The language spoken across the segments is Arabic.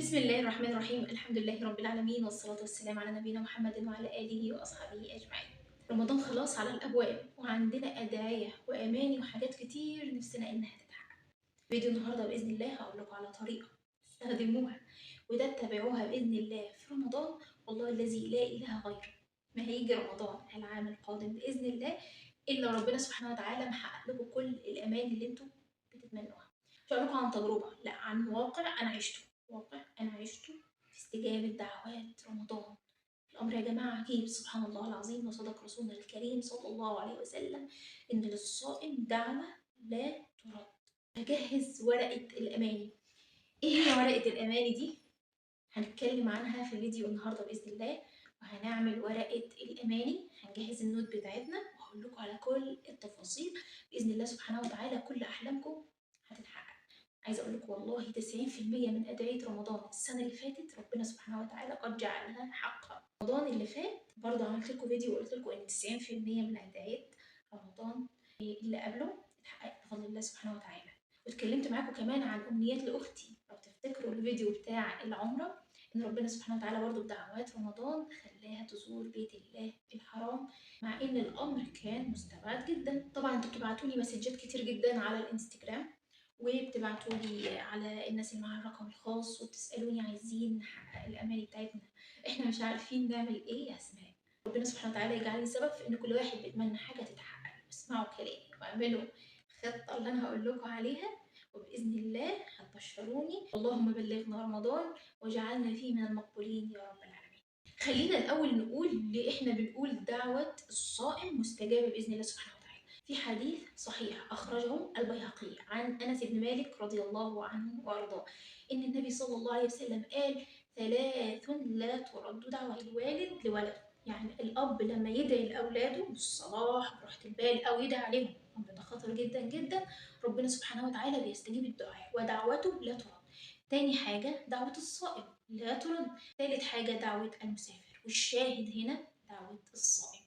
بسم الله الرحمن الرحيم. الحمد لله رب العالمين، والصلاة والسلام على نبينا محمد وعلى آله وأصحابه أجمعين. رمضان خلاص على الأبواب، وعندنا أدعية وأماني وحاجات كتير نفسنا إنها تتحقق. فيديو النهاردة بإذن الله هقول لكم على طريقة تستخدموها وده تتابعوها بإذن الله في رمضان، والله الذي لا إله غيره. ما هيجي رمضان العام القادم بإذن الله إلا ربنا سبحانه وتعالى محقق لكم كل الأماني اللي انتم بتتمنوها. مش هقول لكم عن تجربة، لا، عن واقع أنا عشته. واقع أنا عشته في استجابة دعوات رمضان. الأمر يا جماعة عجيب، سبحان الله العظيم، وصدق رسولنا الكريم صلى الله عليه وسلم إن للصائم دعوة لا ترد. هجهز ورقة الأماني. إيه هي ورقة الأماني دي؟ هنتكلم عنها في الفيديو النهاردة بإذن الله، وهنعمل ورقة الأماني، هنجهز النوت بتاعتنا وهقول لكم على كل التفاصيل بإذن الله سبحانه وتعالى. كل أحلامكم هتتحقق. عايزة أقول لكم والله 90% من أدعية رمضان السنة اللي فاتت ربنا سبحانه وتعالى قد جعلها حقا. رمضان اللي فات برضه عملت لكم فيديو وقلت لكم إن 90% من أدعية رمضان اللي قبله اتحققت بفضل الله سبحانه وتعالى. واتكلمت معاكم كمان عن أمنيات لأختي، لو تفتكروا الفيديو بتاع العمرة، إن ربنا سبحانه وتعالى برضه بدعوات رمضان خلاها تزور بيت الله الحرام، مع إن الأمر كان مستبعد جدا. طبعا انتوا بتبعتوا لي مسجات كتير جدا على الانستجرام، وبتبعتوا لي على الناس اللي معاها الرقم الخاص وبتسألوني عايزين نحقق الأماني بتاعتنا، احنا مش عارفين نعمل ايه يا أسماء. ربنا سبحانه وتعالى يجعلني سبب في إن كل واحد بيتمنى حاجة تتحقق. اسمعوا كلامي واعملوا الخطة اللي أنا هقول لكم عليها، وبإذن الله هتبشروني. اللهم بلغنا رمضان وجعلنا فيه من المقبولين يا رب العالمين. خلينا الأول نقول ليه إحنا بنقول دعوة الصائم مستجابة بإذن الله سبحانه وتعالى. في حديث صحيح أخرجه البيهقي عن أنس بن مالك رضي الله عنه وأرضاه، إن النبي صلى الله عليه وسلم قال: ثلاث لا ترد دعوة الوالد لولده. يعني الأب لما يدعي لأولاده بالصلاح وراحة البال أو يدعي عليهم، أمر ده خطر جدا جدا، ربنا سبحانه وتعالى بيستجيب الدعاء ودعوته لا ترد. تاني حاجة دعوة الصائم لا ترد. تالت حاجة دعوة المسافر، والشاهد هنا دعوة الصائم.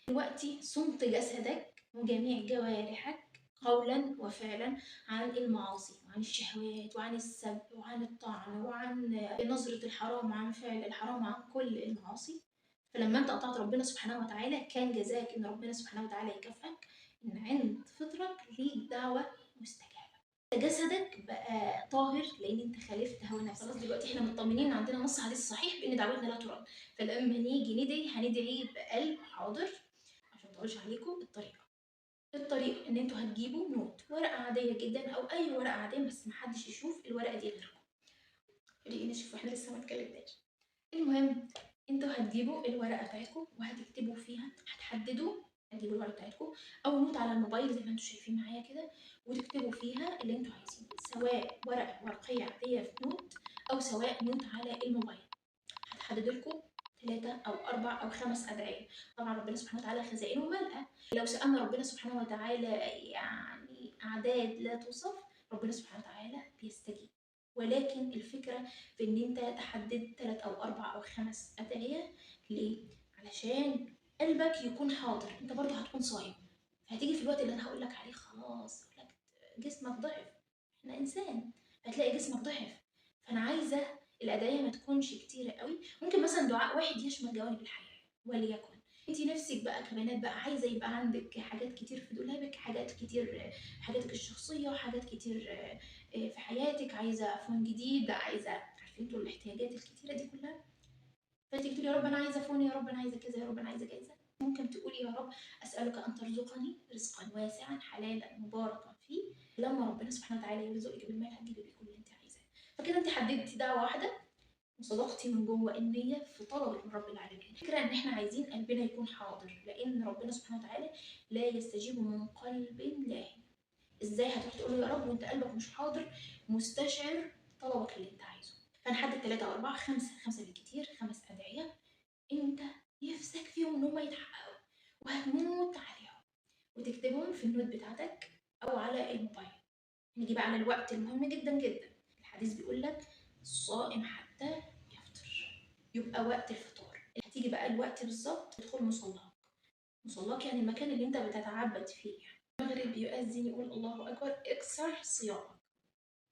دلوقتي صمت جسدك وجميع جوارحك قولا وفعلا عن المعاصي وعن الشهوات وعن السب وعن الطعن وعن نظرة الحرام وعن فعل الحرام وعن كل المعاصي. فلما انت قطعت ربنا سبحانه وتعالى كان جزاك ان ربنا سبحانه وتعالى يكافئك ان عند فطرك ليك دعوة مستجابة. جسدك بقى طاهر لان انت خالفت هوى نفسك. خلاص دلوقتي احنا مطمنين، عندنا نص حديث صحيح بان دعوتنا لا ترد. فلما نيجي ندعي هندعي بقلب حاضر. عشان مطولش عليكم، الطريقة ان انتوا هتجيبوا نوت، ورقة عادية جدا او اي ورقة عادية بس محدش يشوف الورقة دي غيركم. ريقي نشف واحنا لسه ما اتكلمناش. المهم انتوا هتجيبوا الورقة بتاعتكم وهتكتبوا فيها، هتجيبوا الورقة بتاعتكم او نوت على الموبايل زي ما انتوا شايفين معايا كده، وتكتبوا فيها اللي انتوا عايزينه، سواء ورقة ورقية عادية في نوت او سواء نوت على الموبايل. هتحدد لكم 3 أو 4 أو 5 أدعية. طبعا ربنا سبحانه وتعالى خزائنه ملأى، لو سألنا ربنا سبحانه وتعالى يعني أعداد لا توصف، ربنا سبحانه وتعالى بيستجيب. ولكن الفكرة في إن أنت تحدد 3 أو 4 أو 5 أدعية. ليه؟ علشان قلبك يكون حاضر، أنت برضه هتكون صايم، فهتيجي في الوقت اللي أنا هقول لك عليه خلاص جسمك ضعف، إحنا إنسان، هتلاقي جسمك ضعف. فأنا عايزة الأدعية ما تكونش كتيرة قوي، ممكن مثلا دعاء واحد يشمل جوانب الحياة. وليكن انت نفسك بقى كبنات بقى عايزة يبقى عندك حاجات كتير في دولابك، حاجات كتير حاجاتك الشخصية، حاجات كتير في حياتك، عايزة فون جديد، عايزة، عارفين انتوا الاحتياجات الكتيرة دي كلها. فانت بتقولي يا رب انا عايزة فون، يا رب انا عايزة كذا، يا رب انا عايزة كذا. ممكن تقولي يا رب أسألك أن ترزقني رزقا واسعا حلالا مباركا فيه. لما ربنا سبحانه وتعالى يرزقك بالمال هتجيبي بيه كل اللي انت عايزاه. فكده انت حددتي دعوة واحدة وصدقتي من جوه النية في طلبك من رب العالمين. الفكرة ان احنا عايزين قلبنا يكون حاضر، لان ربنا سبحانه وتعالى لا يستجيب من قلب لاهٍ. ازاي هتروح تقول له يا رب وانت قلبك مش حاضر مستشعر طلبك اللي انت عايزه؟ فنحدد 3 أو 4 5 بالكتير، 5 أدعية انت نفسك فيهم ان هم يتحققوا وهتموت عليهم، وتكتبهم في النوت بتاعتك او على الموبايل. نيجي بقى على الوقت المهم جدا جدا. الحديث بيقول لك الصائم حتى يفطر، يبقى وقت الفطار. هتيجي بقى الوقت بالظبط تدخل مصلاك. مصلاك يعني المكان اللي انت بتتعبد فيه. المغرب يؤذن يقول الله اكبر، اكسر صيامك.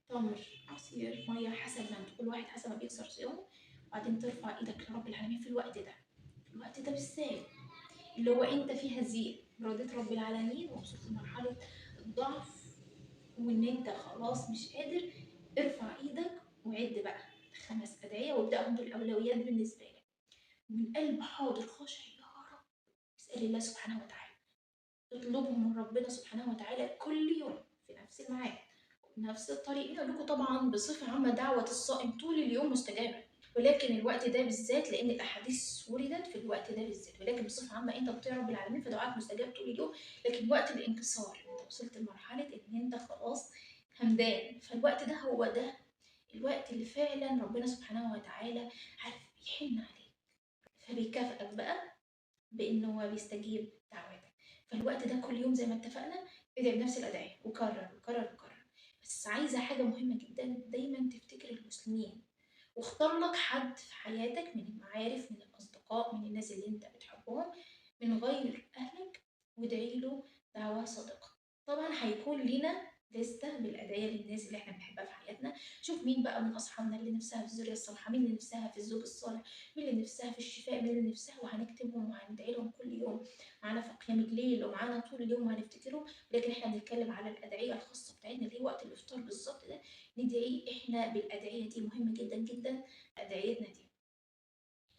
تمر، عصير، مَيّة، حسب ما أنت كل واحد حسب ما بيكسر صيامه، وبعدين ترفع إيدك لرب العالمين في الوقت ده، في الوقت ده بالذات اللي هو أنت فيه هزيل، رضيت رب العالمين ووصلت لمرحلة الضعف وإن أنت خلاص مش قادر، ارفع إيدك وعِد بقى 5 أدعية وابدأهم بالأولويات بالنسبة لك، ومن قلب حاضر خاشع يا رب، اسأل الله سبحانه وتعالى، اطلبهم من ربنا سبحانه وتعالى كل يوم في نفس الميعاد وبنفس الطريقة. أقول لكم طبعًا بصفة عامة دعوة الصائم طول اليوم مستجابة، ولكن الوقت ده بالذات لأن الأحاديث وردت في الوقت ده بالذات، ولكن بصفة عامة أنت بتطيع رب العالمين فدعائك مستجاب طول اليوم، لكن وقت الانكسار أنت وصلت لمرحلة إن أنت خلاص همدان، فالوقت ده هو ده الوقت اللي فعلًا ربنا سبحانه وتعالى عارف بيحن عليك، فبيكافئك بقى بإن هو بيستجيب دعواتك. فالوقت ده كل يوم زي ما اتفقنا ادعي بنفس الأدعية وكرر وكرر وكرر. بس عايزة حاجة مهمة جدا، دايما تفتكر المسلمين واختار لك حد في حياتك من المعارف من الأصدقاء من الناس اللي انت بتحبهم من غير أهلك وادعي له دعوة صادقة. طبعا هيكون لينا لستة بالأدعية للناس اللي احنا بنحبها في حياتنا. شوف مين بقى من أصحابنا اللي نفسها في الذرية الصالحة، مين اللي نفسها في الزوج الصالح، مين اللي نفسها في الشفاء، مين اللي نفسها، وهنكتبهم وهندعي لهم كل يوم معانا في قيام الليل ومعانا طول اليوم وهنفتكرهم. لكن احنا بنتكلم على الأدعية الخاصة بتاعتنا اللي هي وقت الإفطار بالظبط ده، ندعي احنا بالأدعية دي، مهمة جدا جدا أدعيتنا دي.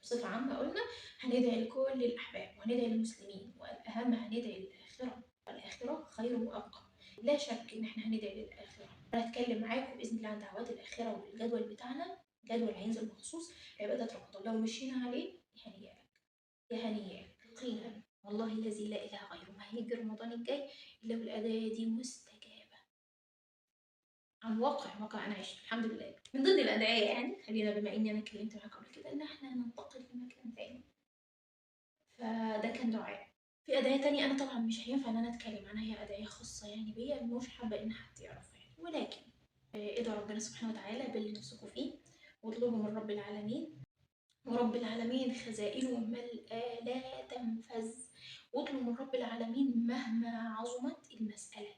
بصفة عامة قلنا هندعي لكل الأحباب وهندعي للمسلمين، والأهم هندعي للآخرة، والآخرة خير وأبقى. لا شك إن إحنا هندعي للآخرة. أنا هتكلم معاكم بإذن الله عن دعوات الآخرة والجدول بتاعنا، جدول هينزل مخصوص عبادات رمضان، لو مشينا عليه يا هنيئا يا هنيئا يقينا والله الذي لا إله غيره ما هيجي رمضان الجاي إلا والأدعية دي مستجابة عن واقع أنا عشته الحمد لله. من ضمن الأدعية يعني خلينا بما إني أنا اتكلمت معاك قبل كده إن إحنا ننتقل لمكان تاني، فده كان دعاء. في أدعية تانية أنا طبعا مش هينفع إن أنا أتكلم عنها، هي أدعية خاصة يعني بيا مش حابة إن حد يعرفها يعني، ولكن ادعوا ربنا سبحانه وتعالى باللي نفسكم فيه واطلبوا من رب العالمين، ورب العالمين خزائنه ملأى لا تنفذ، واطلب من رب العالمين مهما عظمت المسألة،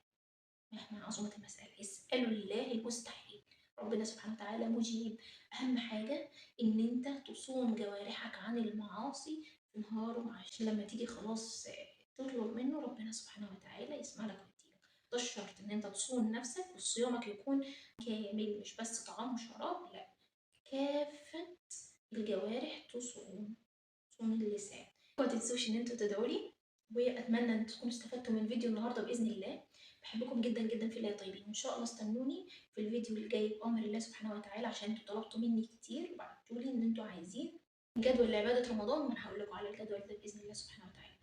مهما عظمت المسألة اسألوا الله المستحيل، ربنا سبحانه وتعالى مجيب. أهم حاجة إن أنت تصون جوارحك عن المعاصي في نهار وعشر، لما تيجي خلاص تطلب منه ربنا سبحانه وتعالى يسمع لك ويديلك. ده الشرط إن أنت تصون نفسك وصيامك يكون كامل، مش بس طعام وشراب، لا، كافة الجوارح تصون، تصون اللسان. ما تنسوش إن أنتوا تدعوا لي، وأتمنى إن تكونوا استفدتوا من فيديو النهاردة بإذن الله. بحبكم جدا جدا في الله يا طيبين، وإن شاء الله استنوني في الفيديو الجاي بأمر الله سبحانه وتعالى، عشان انتوا طلبتوا مني كتير وبعتوا لي إن انتوا عايزين جدول لعبادة رمضان، وأنا هقول لكم على الجدول ده بإذن الله سبحانه وتعالى.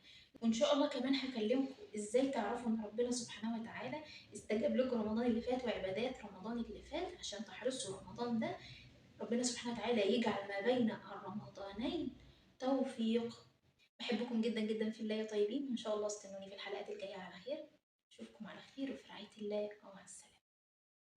وإن شاء الله كمان هكلمكم إزاي تعرفوا إن ربنا سبحانه وتعالى استجاب لكم رمضان اللي فات وعبادات رمضان اللي فات، عشان تحرصوا رمضان ده ربنا سبحانه وتعالى يجعل ما بين الرمضانين توفيق. بحبكم جدا جدا في الله يا طيبين، وإن شاء الله استنوني في الحلقات الجاية على خير. أشوفكم على خير وفي رعاية الله، ومع السلامة.